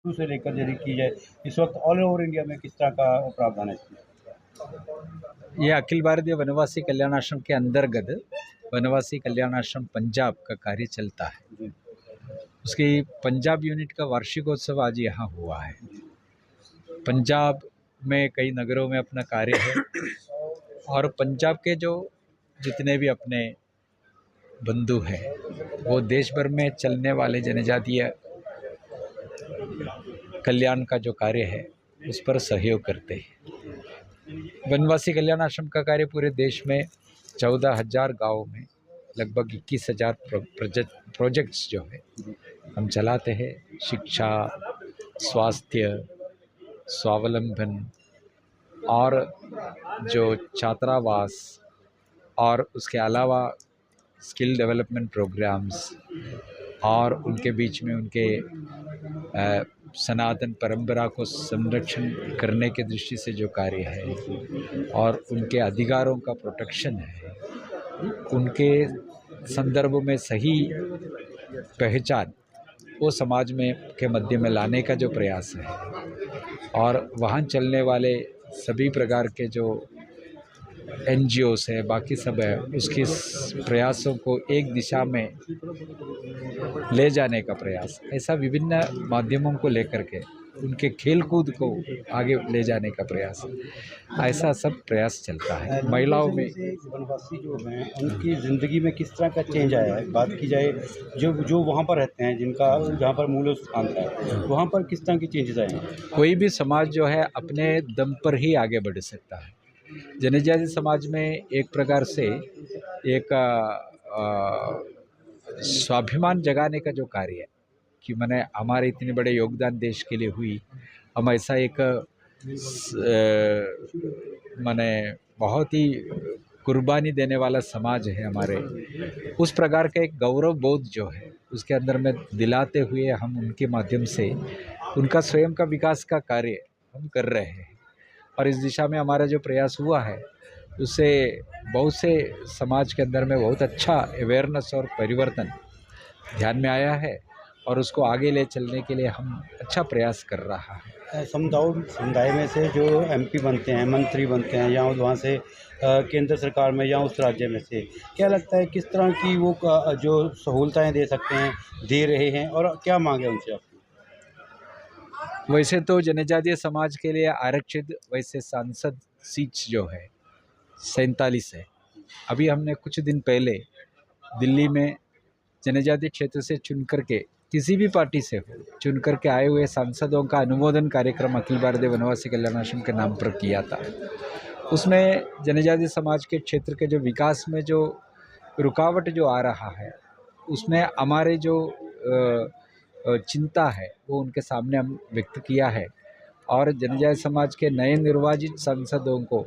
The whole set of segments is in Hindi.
शुरू से लेकर यदि की जाए, इस वक्त ऑल ओवर इंडिया में किस तरह का प्रावधान है इसमें? ये अखिल भारतीय वनवासी कल्याण आश्रम के अंतर्गत वनवासी कल्याण आश्रम पंजाब का कार्य चलता है। जी, उसकी पंजाब यूनिट का वार्षिकोत्सव आज यहाँ हुआ है। जी, पंजाब में कई नगरों में अपना कार्य है और पंजाब के जो जितने भी अपने बंधु हैं वो देश भर में चलने वाले जनजातीय कल्याण का जो कार्य है उस पर सहयोग करते हैं। वनवासी कल्याण आश्रम का कार्य पूरे देश में 14,000 गाँवों में लगभग 21,000 प्रोजेक्ट्स जो है हम चलाते हैं। शिक्षा, स्वास्थ्य, स्वावलंबन और जो छात्रावास और उसके अलावा स्किल डेवलपमेंट प्रोग्राम्स और उनके बीच में उनके सनातन परंपरा को संरक्षण करने के दृष्टि से जो कार्य है और उनके अधिकारों का प्रोटेक्शन है, उनके संदर्भ में सही पहचान वो समाज में के मध्य में लाने का जो प्रयास है और वहाँ चलने वाले सभी प्रकार के जो NGOs है, बाकी सब है, उसके प्रयासों को एक दिशा में ले जाने का प्रयास, ऐसा विभिन्न माध्यमों को लेकर के उनके खेल कूद को आगे ले जाने का प्रयास, ऐसा सब प्रयास चलता है। महिलाओं में वनवासी जो हैं उनकी ज़िंदगी में किस तरह का चेंज आया है? बात की जाए जो जो वहाँ पर रहते हैं, जिनका जहाँ पर मूल स्थान था, वहाँ पर किस तरह के चेंजेस आए हैं? कोई भी समाज जो है अपने दम पर ही आगे बढ़ सकता है। जनजाति समाज में एक प्रकार से एक स्वाभिमान जगाने का जो कार्य है कि मैंने हमारे इतने बड़े योगदान देश के लिए हुई, हम ऐसा एक माने बहुत ही कुर्बानी देने वाला समाज है हमारे, उस प्रकार का एक गौरव बोध जो है उसके अंदर में दिलाते हुए हम उनके माध्यम से उनका स्वयं का विकास का कार्य हम कर रहे हैं। और इस दिशा में हमारा जो प्रयास हुआ है उससे बहुत से समाज के अंदर में बहुत अच्छा अवेयरनेस और परिवर्तन ध्यान में आया है और उसको आगे ले चलने के लिए हम अच्छा प्रयास कर रहा है। समुदाय में से जो MP बनते हैं, मंत्री बनते हैं या वहाँ से केंद्र सरकार में या उस राज्य में से, क्या लगता है किस तरह की वो जो सहूलताएँ दे सकते हैं, दे रहे हैं और क्या मांग है उनसे आपकी? वैसे तो जनजातीय समाज के लिए आरक्षित वैसे सांसद सीट्स जो है 47 है। अभी हमने कुछ दिन पहले दिल्ली में जनजातीय क्षेत्र से चुन करके किसी भी पार्टी से हो चुन करके आए हुए सांसदों का अनुमोदन कार्यक्रम अखिल भारतीय वनवासी कल्याण आश्रम के नाम पर किया था। उसमें जनजातीय समाज के क्षेत्र के जो विकास में जो रुकावट जो आ रहा है उसमें हमारे जो चिंता है वो उनके सामने हम व्यक्त किया है और जनजातीय समाज के नए निर्वाचित सांसदों को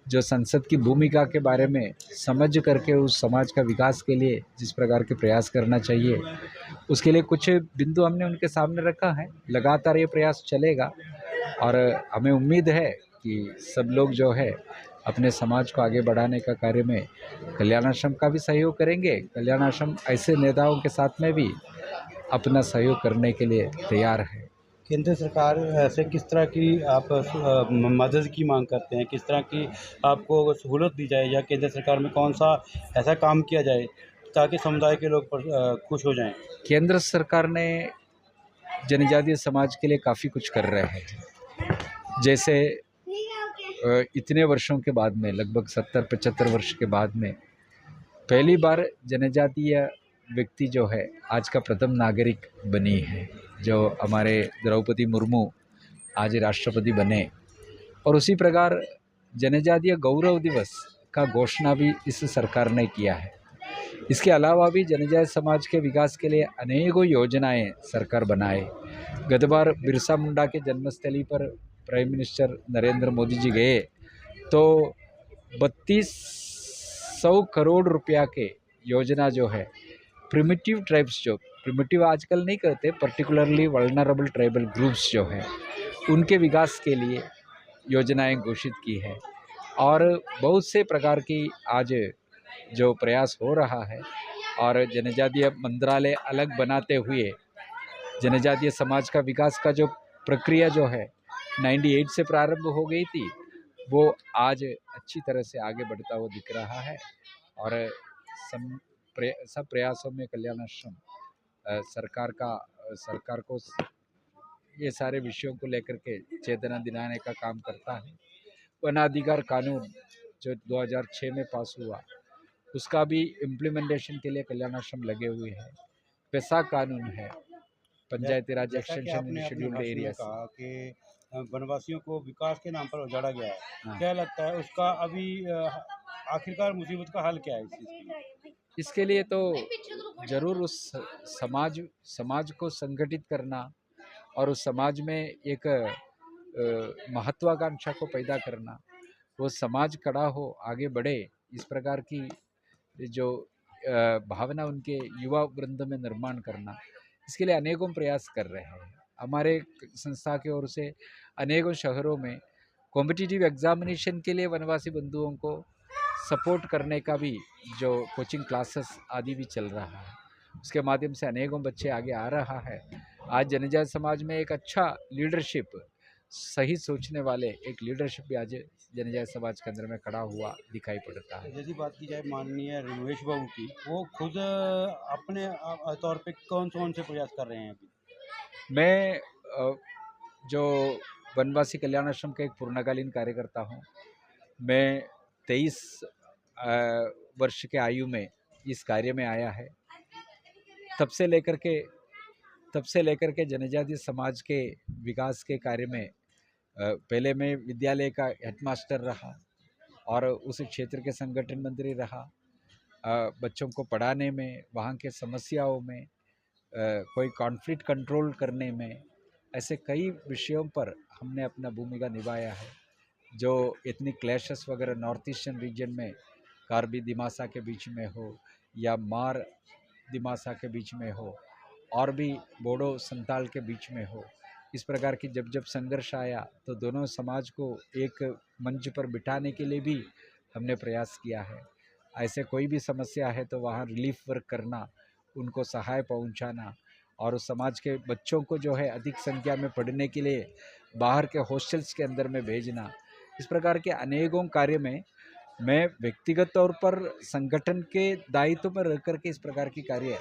जो संसद की भूमिका के बारे में समझ करके उस समाज का विकास के लिए जिस प्रकार के प्रयास करना चाहिए उसके लिए कुछ बिंदु हमने उनके सामने रखा है। लगातार ये प्रयास चलेगा और हमें उम्मीद है कि सब लोग जो है अपने समाज को आगे बढ़ाने का कार्य में कल्याण आश्रम का भी सहयोग करेंगे। कल्याण आश्रम ऐसे नेताओं के साथ में भी अपना सहयोग करने के लिए तैयार है। केंद्र सरकार से किस तरह की आप मदद की मांग करते हैं? किस तरह की आपको सहूलत दी जाए या केंद्र सरकार में कौन-सा ऐसा काम किया जाए ताकि समुदाय के लोग खुश हो जाएँ? केंद्र सरकार ने जनजातीय समाज के लिए काफ़ी कुछ कर रहे हैं। जैसे इतने वर्षों के बाद में लगभग 70-75 वर्ष के बाद में पहली बार जनजातीय व्यक्ति जो है आज का प्रथम नागरिक बनी है, जो हमारे द्रौपदी मुर्मू आज राष्ट्रपति बने। और उसी प्रकार जनजातीय गौरव दिवस का घोषणा भी इस सरकार ने किया है। इसके अलावा भी जनजातीय समाज के विकास के लिए अनेकों योजनाएं सरकार बनाए। गत बार बिरसा मुंडा के जन्मस्थली पर प्राइम मिनिस्टर नरेंद्र मोदी जी गए तो 3200 करोड़ रुपया के योजना जो है प्रिमिटिव ट्राइब्स, जो प्रिमिटिव आजकल नहीं कहते, पर्टिकुलरली वल्नरेबल ट्राइबल ग्रुप्स जो है उनके विकास के लिए योजनाएं घोषित की है। और बहुत से प्रकार की आज जो प्रयास हो रहा है और जनजातीय मंत्रालय अलग बनाते हुए जनजातीय समाज का विकास का जो प्रक्रिया जो है 98 से प्रारंभ हो गई थी, वो आज अच्छी तरह से आगे बढ़ता हुआ दिख रहा है। और सब प्रयासों में कल्याण आश्रम सरकार को ये सारे विषयों को लेकर के चेतना दिलाने का काम करता है। वनाधिकार कानून जो 2006 में पास हुआ, उसका भी इम्प्लीमेंटेशन के लिए कल्याण आश्रम लगे हुए हैं। पेसा कानून है, पंचायती राज जैसा कि एक्सटेंशन इन आपने अपने शेड्यूल्ड भाषण में एरियाज। कहा कि वनवासियों को विकास के नाम पर उजाड़ा गया है, हाँ, क्या लगता है उसका अभी आखिरकार मुसीबत का हल क्या है इस चीज़ की? इसके लिए तो जरूर उस समाज को संगठित करना और उस समाज में एक महत्वाकांक्षा को पैदा करना, वो समाज खड़ा हो, आगे बढ़े, इस प्रकार की जो भावना उनके युवा वृंद में निर्माण करना, इसके लिए अनेकों प्रयास कर रहे हैं। हमारे संस्था की ओर से अनेकों शहरों में कॉम्पिटिटिव एग्जामिनेशन के लिए वनवासी बंधुओं को सपोर्ट करने का भी जो कोचिंग क्लासेस आदि भी चल रहा है, उसके माध्यम से अनेकों बच्चे आगे आ रहा है। आज जनजाति समाज में एक अच्छा लीडरशिप, सही सोचने वाले एक लीडरशिप भी आज जनजाति समाज के अंदर में खड़ा हुआ दिखाई पड़ता है। यदि बात की जाए माननीय रमेश बाबू की, वो खुद अपने तौर पे कौन-कौन से प्रयास कर रहे हैं अभी? मैं जो वनवासी कल्याण आश्रम का एक पूर्णकालीन कार्यकर्ता हूँ। मैं 23 वर्ष के आयु में इस कार्य में आया है। तब से लेकर के जनजातीय समाज के विकास के कार्य में पहले मैं विद्यालय का हेडमास्टर रहा और उस क्षेत्र के संगठन मंत्री रहा। बच्चों को पढ़ाने में, वहाँ के समस्याओं में, कोई कॉन्फ्लिक्ट कंट्रोल करने में, ऐसे कई विषयों पर हमने अपना भूमिका निभाया है। जो एथनिक क्लैशेस वगैरह नॉर्थ ईस्टर्न रीजन में कार्बी दिमासा के बीच में हो या मार दिमासा के बीच में हो और भी बोडो संताल के बीच में हो, इस प्रकार की जब जब संघर्ष आया तो दोनों समाज को एक मंच पर बिठाने के लिए भी हमने प्रयास किया है। ऐसे कोई भी समस्या है तो वहाँ रिलीफ वर्क करना, उनको सहाय पहुँचाना और उस समाज के बच्चों को जो है अधिक संख्या में पढ़ने के लिए बाहर के हॉस्टल्स के अंदर में भेजना, इस प्रकार के अनेकों कार्य में मैं व्यक्तिगत तौर पर संगठन के दायित्व पर रह करके इस प्रकार की कार्य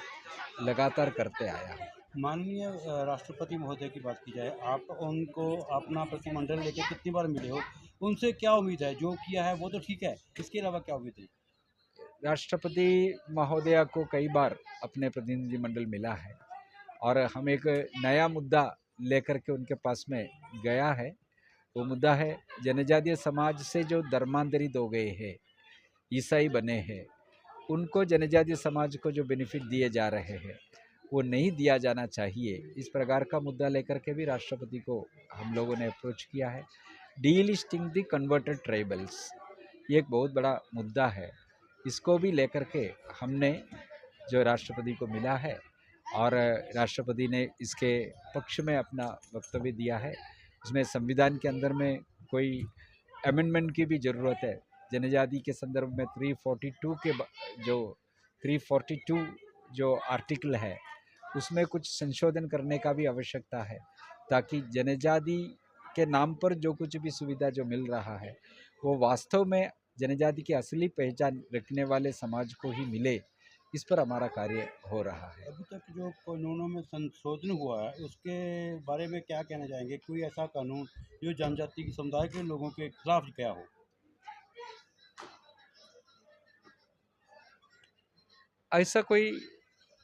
लगातार करते आया हूँ। माननीय राष्ट्रपति महोदय की बात की जाए, आप उनको अपना प्रतिनिधिमंडल लेके कितनी बार मिले हो? उनसे क्या उम्मीद है? जो किया है वो तो ठीक है, इसके अलावा क्या उम्मीद है? राष्ट्रपति महोदया को कई बार अपने प्रतिनिधिमंडल मिला है और हम एक नया मुद्दा लेकर के उनके पास में गया है। वो मुद्दा है जनजातीय समाज से जो धर्मांतरित हो गए हैं, ईसाई बने हैं, उनको जनजातीय समाज को जो बेनिफिट दिए जा रहे हैं वो नहीं दिया जाना चाहिए। इस प्रकार का मुद्दा लेकर के भी राष्ट्रपति को हम लोगों ने अप्रोच किया है। डीलिस्टिंग द कन्वर्टेड ट्राइबल्स, ये एक बहुत बड़ा मुद्दा है। इसको भी लेकर के हमने जो राष्ट्रपति को मिला है और राष्ट्रपति ने इसके पक्ष में अपना वक्तव्य दिया है। इसमें संविधान के अंदर में कोई अमेंडमेंट की भी ज़रूरत है। जनजाति के संदर्भ में 342 के जो 342 जो आर्टिकल है उसमें कुछ संशोधन करने का भी आवश्यकता है, ताकि जनजाति के नाम पर जो कुछ भी सुविधा जो मिल रहा है वो वास्तव में जनजाति की असली पहचान रखने वाले समाज को ही मिले। इस पर हमारा कार्य हो रहा है। अभी तक जो कानूनों में संशोधन हुआ है, उसके बारे में क्या कहना चाहेंगे? कोई ऐसा कानून जो जनजाति के समुदाय के लोगों के खिलाफ गया हो? ऐसा कोई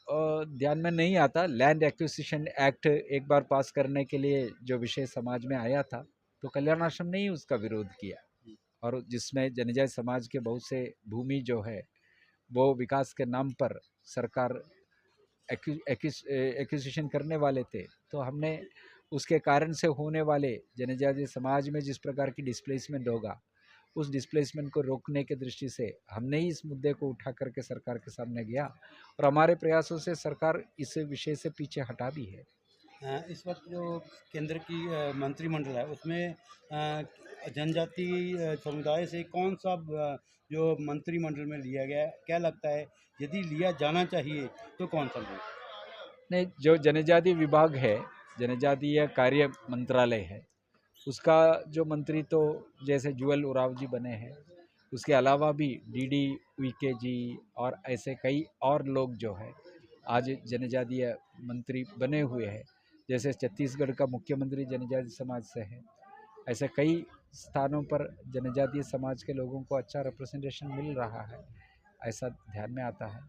ध्यान में नहीं आता। लैंड एक्विजिशन एक्ट एक बार पास करने के लिए जो विषय समाज में आया था, तो कल्याण आश्रम ने ही उसका विरोध किया और जिसमें जनजाति समाज के बहुत से भूमि जो है वो विकास के नाम पर सरकार एक्विजिशन करने वाले थे। तो हमने उसके कारण से होने वाले जनजातीय समाज में जिस प्रकार की डिस्प्लेसमेंट होगा, उस डिस्प्लेसमेंट को रोकने की दृष्टि से हमने ही इस मुद्दे को उठा करके सरकार के सामने गया और हमारे प्रयासों से सरकार इस विषय से पीछे हटा भी है। इस वक्त जो केंद्र की मंत्रिमंडल है उसमें जनजाति समुदाय से कौन सा जो मंत्रिमंडल में लिया गया है, क्या लगता है यदि लिया जाना चाहिए तो कौन सा लोग? नहीं, जो जनजातीय विभाग है, जनजातीय कार्य मंत्रालय है, उसका जो मंत्री तो जैसे जुएल ओरांव जी बने हैं, उसके अलावा भी डीडी उइके जी और ऐसे कई और लोग जो है आज जनजातीय मंत्री बने हुए हैं। जैसे छत्तीसगढ़ का मुख्यमंत्री जनजातीय समाज से है, ऐसे कई स्थानों पर जनजातीय समाज के लोगों को अच्छा रिप्रेजेंटेशन मिल रहा है, ऐसा ध्यान में आता है।